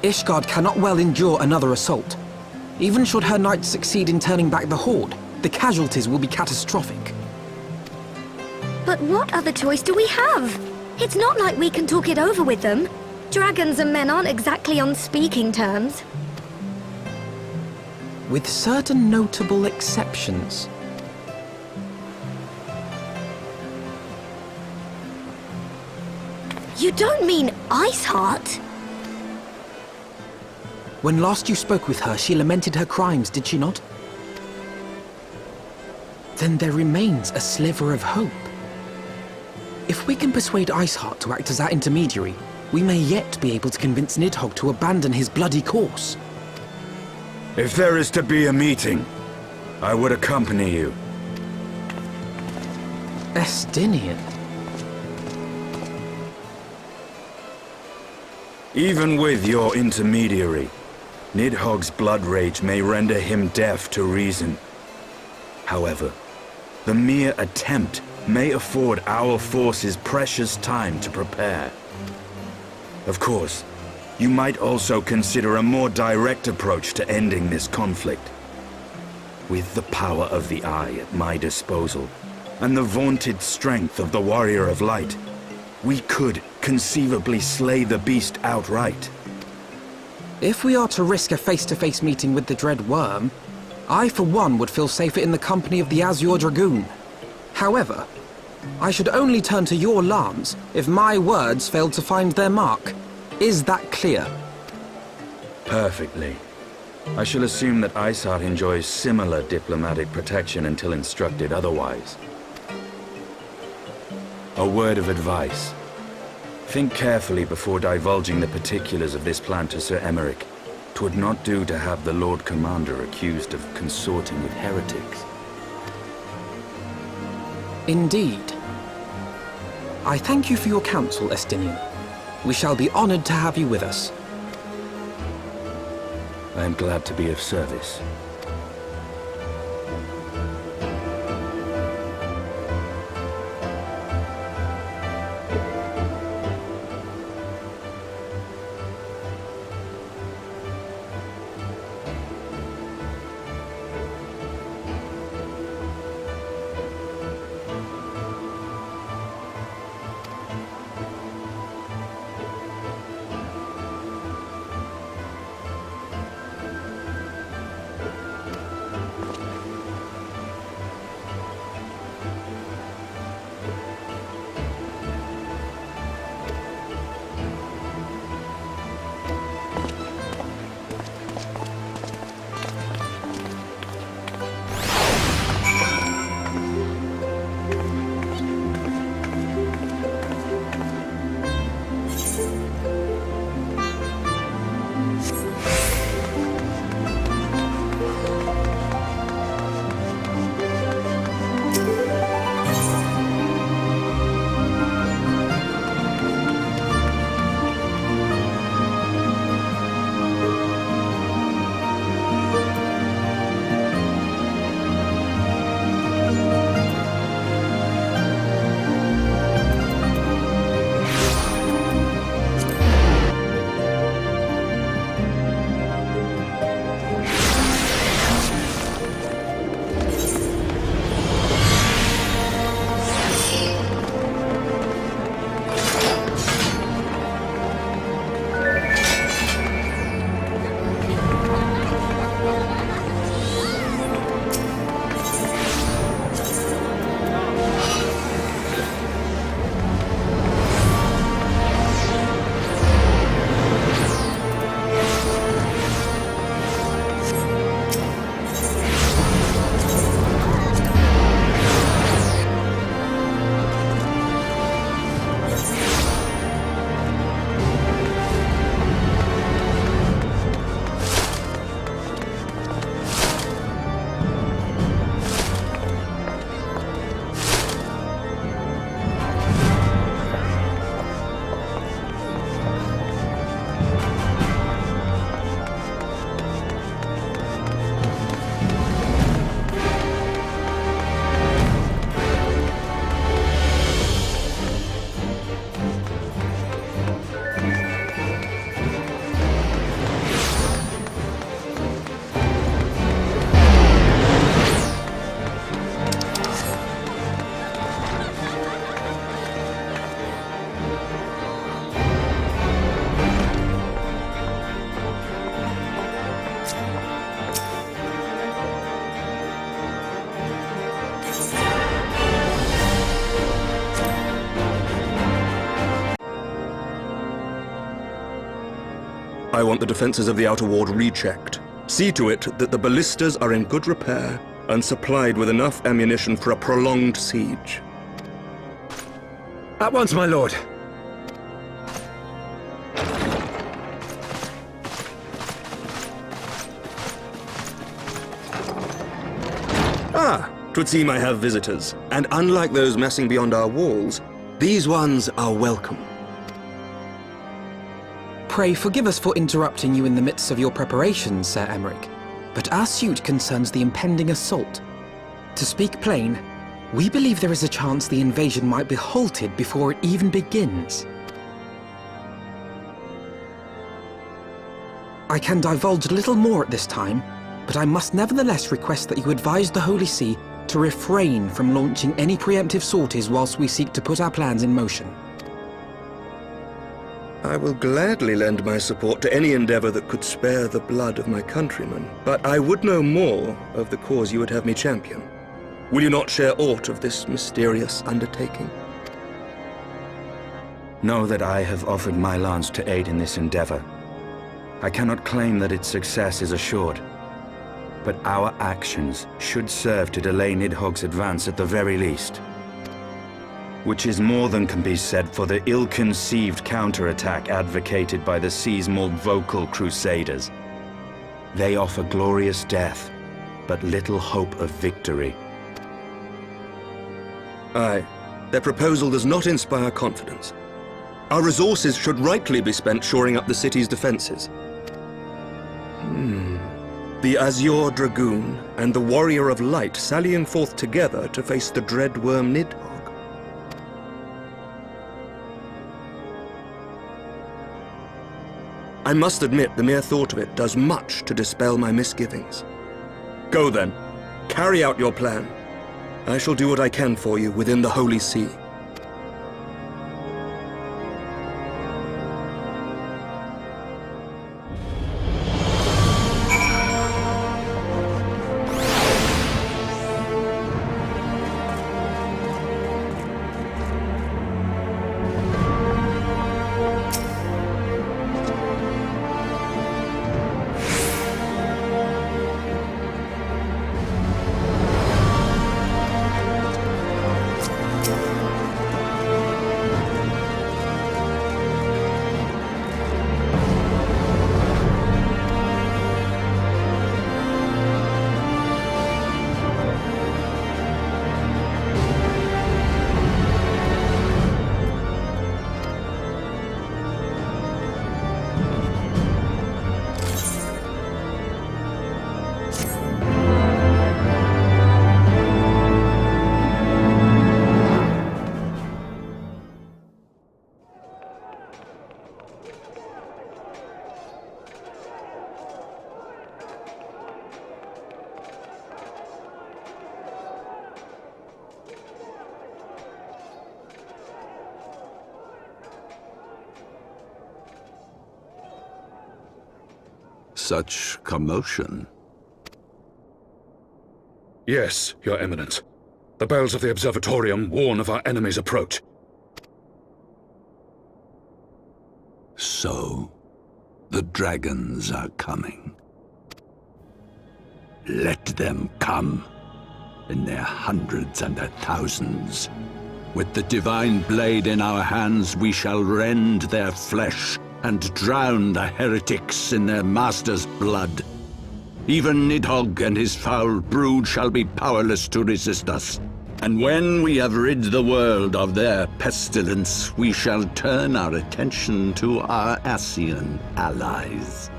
Ishgard cannot well endure another assault. Even should her knights succeed in turning back the Horde, the casualties will be catastrophic. But what other choice do we have? It's not like we can talk it over with them. Dragons and men aren't exactly on speaking terms. With certain notable exceptions. You don't mean Iceheart? When last you spoke with her, she lamented her crimes, did she not? Then there remains a sliver of hope. If we can persuade Iceheart to act as our intermediary, we may yet be able to convince Nidhogg to abandon his bloody course. If there is to be a meeting, I would accompany you. Estinian. Even with your intermediary, Nidhogg's blood rage may render him deaf to reason. However, the mere attempt may afford our forces precious time to prepare. Of course, you might also consider a more direct approach to ending this conflict. With the power of the Eye at my disposal, and the vaunted strength of the Warrior of Light, we could conceivably slay the beast outright. If we are to risk a face-to-face meeting with the Dread Worm, I for one would feel safer in the company of the Azure Dragoon. However, I should only turn to your Lance if my words failed to find their mark. Is that clear? Perfectly. I shall assume that Iceheart enjoys similar diplomatic protection until instructed otherwise. A word of advice. Think carefully before divulging the particulars of this plan to Sir Emmerich. 'Twould not do to have the Lord Commander accused of consorting with heretics. Indeed. I thank you for your counsel, Estinian. We shall be honored to have you with us. I am glad to be of service. I want the defenses of the Outer Ward rechecked. See to it that the ballistas are in good repair and supplied with enough ammunition for a prolonged siege. At once, my lord. Ah, 'twould seem I have visitors, and unlike those messing beyond our walls, these ones are welcome. Pray forgive us for interrupting you in the midst of your preparations, Sir Emmerich, but our suit concerns the impending assault. To speak plain, we believe there is a chance the invasion might be halted before it even begins. I can divulge little more at this time, but I must nevertheless request that you advise the Holy See to refrain from launching any preemptive sorties whilst we seek to put our plans in motion. I will gladly lend my support to any endeavor that could spare the blood of my countrymen, but I would know more of the cause you would have me champion. Will you not share aught of this mysterious undertaking? Know that I have offered my lance to aid in this endeavor. I cannot claim that its success is assured, but our actions should serve to delay Nidhogg's advance at the very least. Which is more than can be said for the ill-conceived counterattack advocated by the sea's more vocal crusaders. They offer glorious death, but little hope of victory. Aye, their proposal does not inspire confidence. Our resources should rightly be spent shoring up the city's defenses. The Azure Dragoon and the Warrior of Light sallying forth together to face the dread worm Nidhogg. I must admit the mere thought of it does much to dispel my misgivings. Go then, carry out your plan. I shall do what I can for you within the Holy See. Such commotion. Yes, Your Eminence. The bells of the Observatorium warn of our enemy's approach. So, the dragons are coming. Let them come, in their hundreds and their thousands. With the divine blade in our hands, we shall rend their flesh and drown the heretics in their master's blood. Even Nidhogg and his foul brood shall be powerless to resist us. And when we have rid the world of their pestilence, we shall turn our attention to our Ascian allies.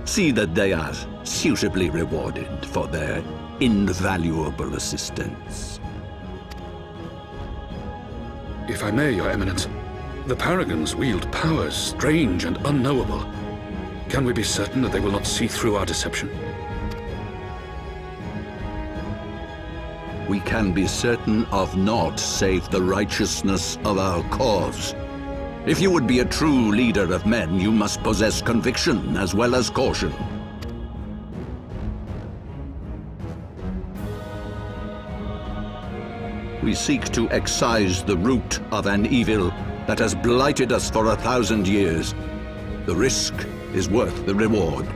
See that they are suitably rewarded for their invaluable assistance. If I may, Your Eminence, the Paragons wield powers strange and unknowable. Can we be certain that they will not see through our deception? We can be certain of naught save the righteousness of our cause. If you would be a true leader of men, you must possess conviction as well as caution. We seek to excise the root of an evil that has blighted us for 1,000 years. The risk is worth the reward.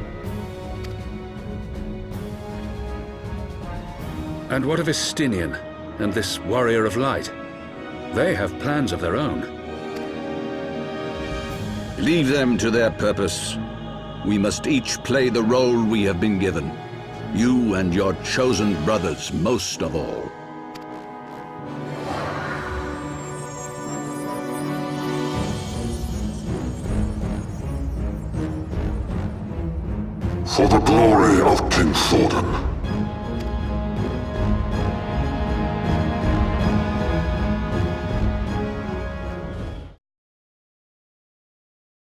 And what of Estinian and this Warrior of Light? They have plans of their own. Leave them to their purpose. We must each play the role we have been given. You and your chosen brothers most of all. For the glory of King Thordan.